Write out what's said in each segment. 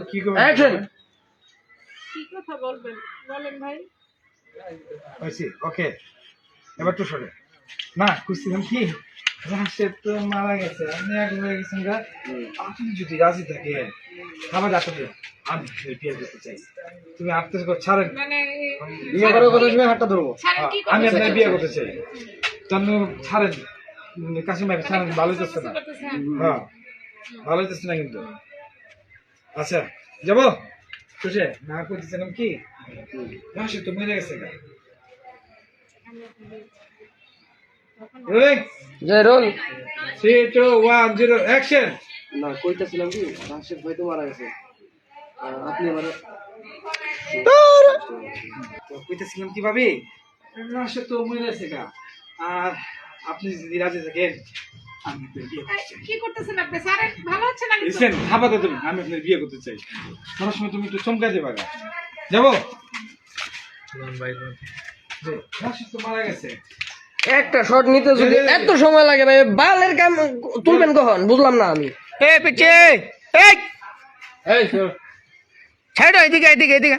কি করবেন অ্যাকশন। কি কথা বলবেন বলেন ভাই। হয়েছে ওকে এবার তো সরে না খুঁজছিলাম কি রাশেদ তো মারা গেছে আপনি এক হয়ে গেছেন গা আপনি যদি রাজি থাকে আমার আসলে আমি বিয়ে করতে চাই তুমি আপনি ছাড়েন মানে বিয়ে করার কথা শুনে হাতটা ধরবো। ছাড়েন কি আমি করতেছেন? আপনার বিয়ে করতে চাই তখন ছাড়েন কাশিম ভাই ছাড়েন ভালো হইতেছে না করতেছেন? হ্যাঁ ভালো হইতেছে না কিন্তু আচ্ছা যাবো খুশি না করতেছিলাম কি রাশেদ তো মরে গেছে গা রোলিং যে রোল 3 2 1 0 অ্যাকশন না কইতাছিলাম কি রাশেদ ভাই তো মারা গেছে আপনি আমার কইতেছিলাম কি ভাবি রাশেদ তো মরে গেছে গা আর আপনি যদি রাজি থাকেন আমি আপনার বিয়ে করতে চাই কি করতেছেন আপনি ছাড়েন ভালো হচ্ছে না কিন্তু লিসেন হাবাতে তুমি আমি আপনার বিয়ে করতে চাই কোনো সময় তুমি একটু চমকা দেবা গা যাবো রাশেদ তো মারা গেছে একটা শট নিতে যদি এত সময় লাগে ভাই বালের কাম তুলবেন কখন বুঝলাম না আমি। এ পিছে এই এই ছাড়ো এদিকে এদিকে এদিকে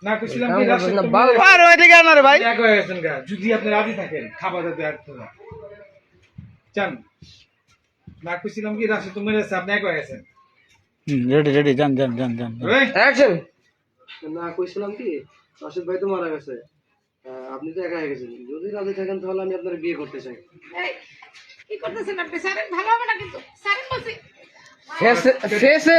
না কইছিলাম কি রাশেদ তো বাল মরে গেছে। আর এদিকে না রে ভাই। এক হয়ে গেছেন গা যদি আপনি রাজি থাকেন খাবার দাতে আর তো চান না কইছিলাম কি রাশেদ তো মরে গেছে আপনি এক হয়ে গেছেন রেডি রেডি যান যান যান যান ওই অ্যাকশন। না কইছিলাম কি রাশেদ ভাই তো মারা গেছে আপনি তো একা হয়ে গেছেন যদি রাজি থাকেন তাহলে আমি আপনার বিয়ে করতে চাই। এই, কি করতেছেন আপনি ছাড়েন ভালো হবে না কিন্তু ছাড়েন বলছি ফেসে